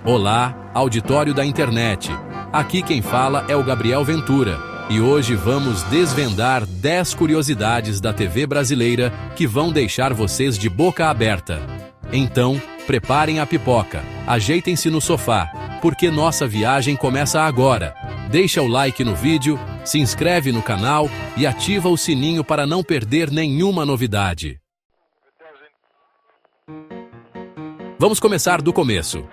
Olá, auditório da internet. Aqui quem fala é o Gabriel Ventura e hoje vamos desvendar 10 curiosidades da TV brasileira que vão deixar vocês de boca aberta. Então, preparem a pipoca, ajeitem-se no sofá, porque nossa viagem começa agora. Deixa o like no vídeo, se inscreve no canal e ativa o sininho para não perder nenhuma novidade. Vamos começar do começo.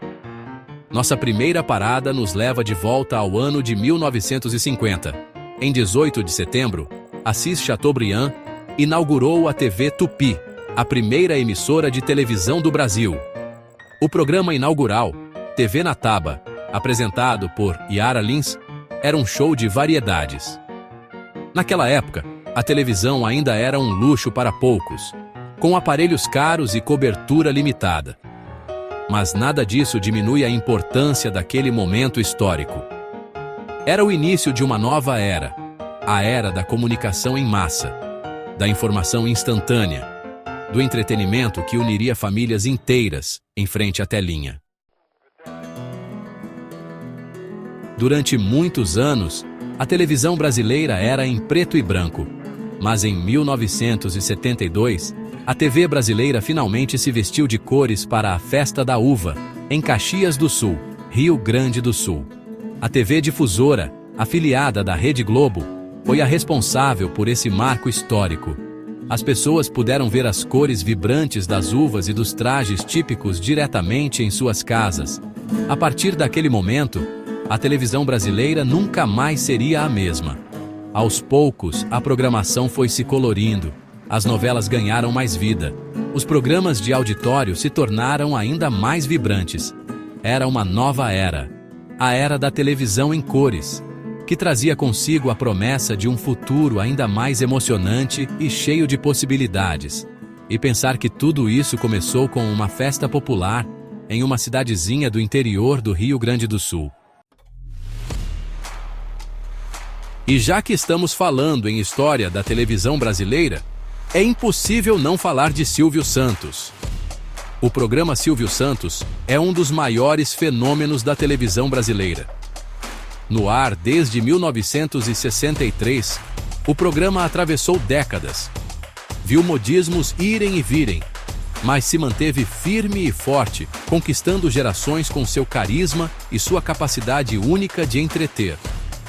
Nossa primeira parada nos leva de volta ao ano de 1950. Em 18 de setembro, Assis Chateaubriand inaugurou a TV Tupi, a primeira emissora de televisão do Brasil. O programa inaugural, TV na Taba, apresentado por Yara Lins, era um show de variedades. Naquela época, a televisão ainda era um luxo para poucos, com aparelhos caros e cobertura limitada. Mas nada disso diminui a importância daquele momento histórico. Era o início de uma nova era, a era da comunicação em massa, da informação instantânea, do entretenimento que uniria famílias inteiras em frente à telinha. Durante muitos anos, a televisão brasileira era em preto e branco, mas em 1972, a TV brasileira finalmente se vestiu de cores para a Festa da Uva, em Caxias do Sul, Rio Grande do Sul. A TV Difusora, afiliada da Rede Globo, foi a responsável por esse marco histórico. As pessoas puderam ver as cores vibrantes das uvas e dos trajes típicos diretamente em suas casas. A partir daquele momento, a televisão brasileira nunca mais seria a mesma. Aos poucos, a programação foi se colorindo. As novelas ganharam mais vida. Os programas de auditório se tornaram ainda mais vibrantes. Era uma nova era. A era da televisão em cores, que trazia consigo a promessa de um futuro ainda mais emocionante e cheio de possibilidades. E pensar que tudo isso começou com uma festa popular em uma cidadezinha do interior do Rio Grande do Sul. E já que estamos falando em história da televisão brasileira, é impossível não falar de Silvio Santos. O programa Silvio Santos é um dos maiores fenômenos da televisão brasileira. No ar desde 1963, o programa atravessou décadas. Viu modismos irem e virem, mas se manteve firme e forte, conquistando gerações com seu carisma e sua capacidade única de entreter.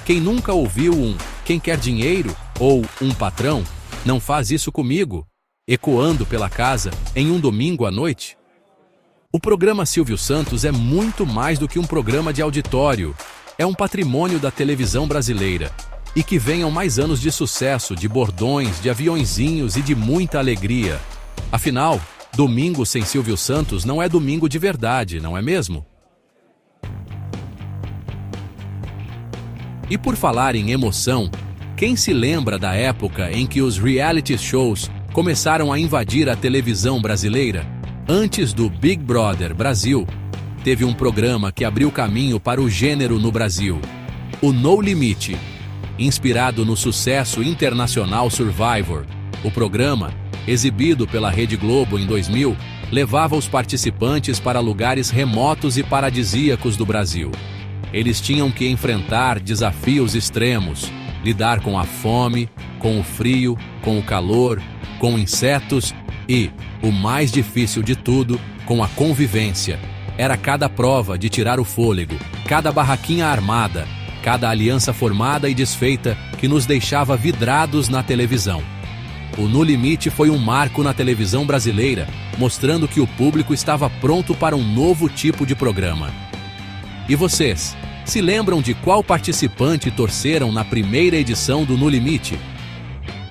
Quem nunca ouviu um "Quem quer dinheiro?" ou "Um patrão?" "Não faz isso comigo", ecoando pela casa em um domingo à noite? O programa Silvio Santos é muito mais do que um programa de auditório. É um patrimônio da televisão brasileira. E que venham mais anos de sucesso, de bordões, de aviõezinhos e de muita alegria. Afinal, domingo sem Silvio Santos não é domingo de verdade, não é mesmo? E por falar em emoção, quem se lembra da época em que os reality shows começaram a invadir a televisão brasileira? Antes do Big Brother Brasil, teve um programa que abriu caminho para o gênero no Brasil, o No Limite. Inspirado no sucesso internacional Survivor, o programa, exibido pela Rede Globo em 2000, levava os participantes para lugares remotos e paradisíacos do Brasil. Eles tinham que enfrentar desafios extremos, lidar com a fome, com o frio, com o calor, com insetos e, o mais difícil de tudo, com a convivência. Era cada prova de tirar o fôlego, cada barraquinha armada, cada aliança formada e desfeita que nos deixava vidrados na televisão. O No Limite foi um marco na televisão brasileira, mostrando que o público estava pronto para um novo tipo de programa. E vocês? Se lembram de qual participante torceram na primeira edição do No Limite?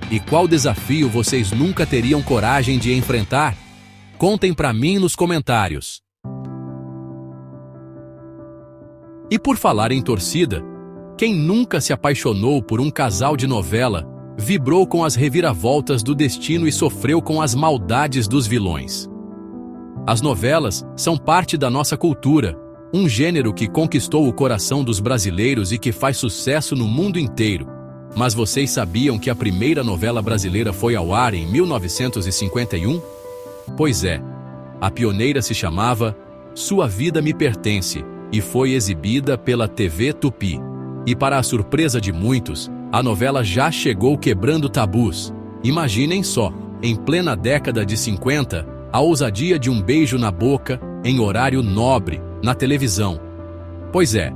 E qual desafio vocês nunca teriam coragem de enfrentar? Contem pra mim nos comentários. E por falar em torcida, quem nunca se apaixonou por um casal de novela, vibrou com as reviravoltas do destino e sofreu com as maldades dos vilões? As novelas são parte da nossa cultura, um gênero que conquistou o coração dos brasileiros e que faz sucesso no mundo inteiro. Mas vocês sabiam que a primeira novela brasileira foi ao ar em 1951? Pois é, a pioneira se chamava Sua Vida Me Pertence e foi exibida pela TV Tupi. E para a surpresa de muitos, a novela já chegou quebrando tabus. Imaginem só, em plena década de 50, a ousadia de um beijo na boca, em horário nobre, na televisão. Pois é,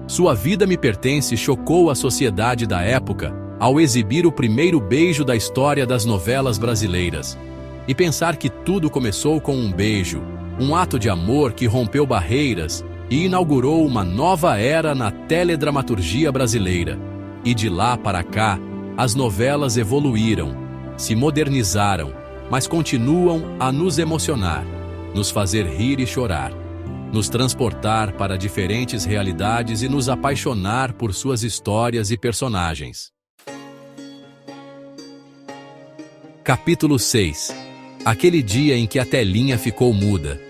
Sua Vida Me Pertence chocou a sociedade da época ao exibir o primeiro beijo da história das novelas brasileiras. E pensar que tudo começou com um beijo, um ato de amor que rompeu barreiras e inaugurou uma nova era na teledramaturgia brasileira. E de lá para cá, as novelas evoluíram, se modernizaram, mas continuam a nos emocionar, nos fazer rir e chorar, nos transportar para diferentes realidades e nos apaixonar por suas histórias e personagens. Capítulo 6. Aquele dia em que a telinha ficou muda.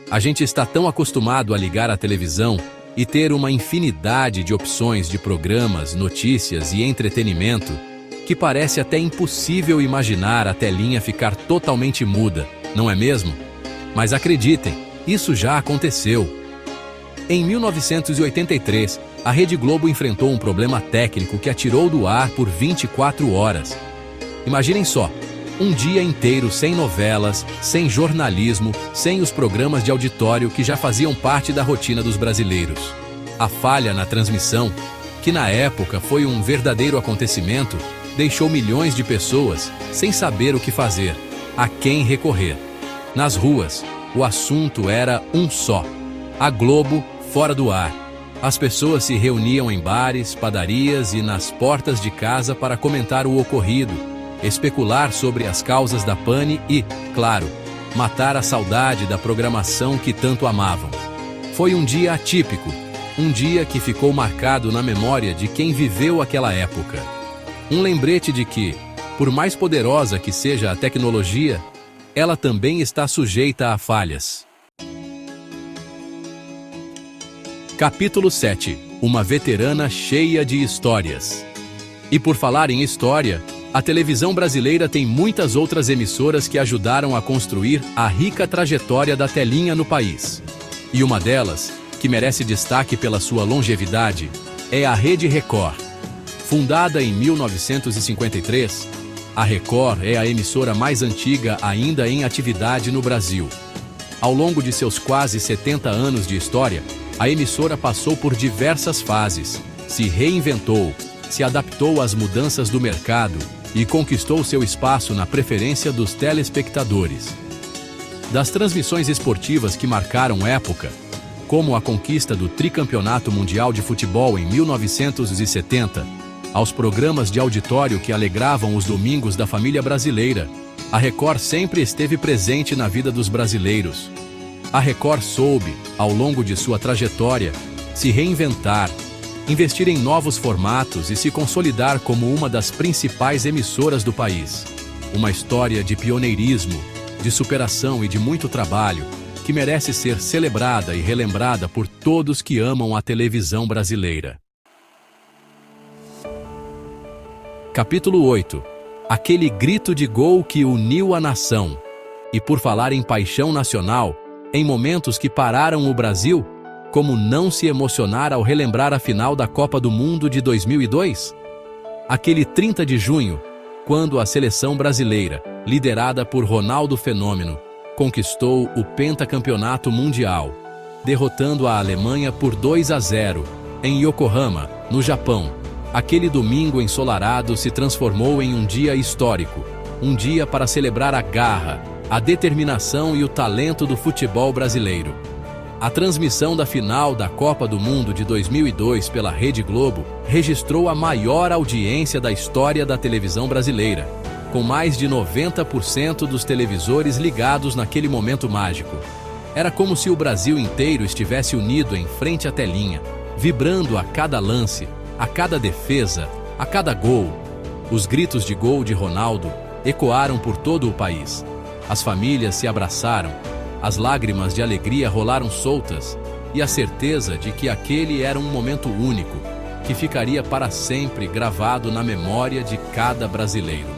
A gente está tão acostumado a ligar a televisão e ter uma infinidade de opções de programas, notícias e entretenimento que parece até impossível imaginar a telinha ficar totalmente muda, não é mesmo? Mas acreditem, isso já aconteceu. Em 1983, a Rede Globo enfrentou um problema técnico que a tirou do ar por 24 horas. Imaginem só, um dia inteiro sem novelas, sem jornalismo, sem os programas de auditório que já faziam parte da rotina dos brasileiros. A falha na transmissão, que na época foi um verdadeiro acontecimento, deixou milhões de pessoas sem saber o que fazer, a quem recorrer. Nas ruas, o assunto era um só: a Globo fora do ar. As pessoas se reuniam em bares, padarias e nas portas de casa para comentar o ocorrido, especular sobre as causas da pane e, claro, matar a saudade da programação que tanto amavam. Foi um dia atípico, um dia que ficou marcado na memória de quem viveu aquela época. Um lembrete de que, por mais poderosa que seja a tecnologia, ela também está sujeita a falhas. Capítulo 7. Uma veterana cheia de histórias. E por falar em história, a televisão brasileira tem muitas outras emissoras que ajudaram a construir a rica trajetória da telinha no país. E uma delas, que merece destaque pela sua longevidade, é a Rede Record. Fundada em 1953, a Record é a emissora mais antiga ainda em atividade no Brasil. Ao longo de seus quase 70 anos de história, a emissora passou por diversas fases, se reinventou, se adaptou às mudanças do mercado e conquistou seu espaço na preferência dos telespectadores. Das transmissões esportivas que marcaram época, como a conquista do tricampeonato mundial de futebol em 1970, aos programas de auditório que alegravam os domingos da família brasileira, a Record sempre esteve presente na vida dos brasileiros. A Record soube, ao longo de sua trajetória, se reinventar, investir em novos formatos e se consolidar como uma das principais emissoras do país. Uma história de pioneirismo, de superação e de muito trabalho, que merece ser celebrada e relembrada por todos que amam a televisão brasileira. Capítulo 8. Aquele grito de gol que uniu a nação. E por falar em paixão nacional, em momentos que pararam o Brasil, como não se emocionar ao relembrar a final da Copa do Mundo de 2002? Aquele 30 de junho, quando a seleção brasileira, liderada por Ronaldo Fenômeno, conquistou o pentacampeonato mundial, derrotando a Alemanha por 2-0, em Yokohama, no Japão. Aquele domingo ensolarado se transformou em um dia histórico, um dia para celebrar a garra, a determinação e o talento do futebol brasileiro. A transmissão da final da Copa do Mundo de 2002 pela Rede Globo registrou a maior audiência da história da televisão brasileira, com mais de 90% dos televisores ligados naquele momento mágico. Era como se o Brasil inteiro estivesse unido em frente à telinha, vibrando a cada lance, a cada defesa, a cada gol. Os gritos de gol de Ronaldo ecoaram por todo o país. As famílias se abraçaram, as lágrimas de alegria rolaram soltas e a certeza de que aquele era um momento único, que ficaria para sempre gravado na memória de cada brasileiro.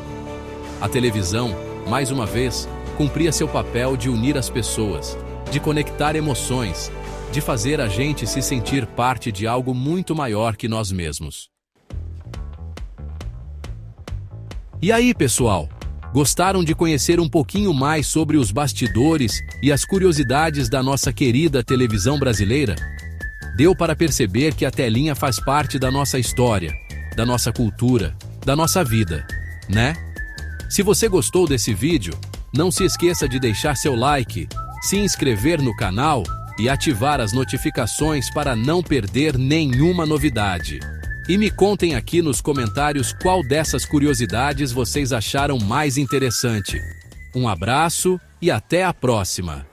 A televisão, mais uma vez, cumpria seu papel de unir as pessoas, de conectar emoções, de fazer a gente se sentir parte de algo muito maior que nós mesmos. E aí, pessoal? Gostaram de conhecer um pouquinho mais sobre os bastidores e as curiosidades da nossa querida televisão brasileira? Deu para perceber que a telinha faz parte da nossa história, da nossa cultura, da nossa vida, né? Se você gostou desse vídeo, não se esqueça de deixar seu like, se inscrever no canal e ativar as notificações para não perder nenhuma novidade. E me contem aqui nos comentários qual dessas curiosidades vocês acharam mais interessante. Um abraço e até a próxima!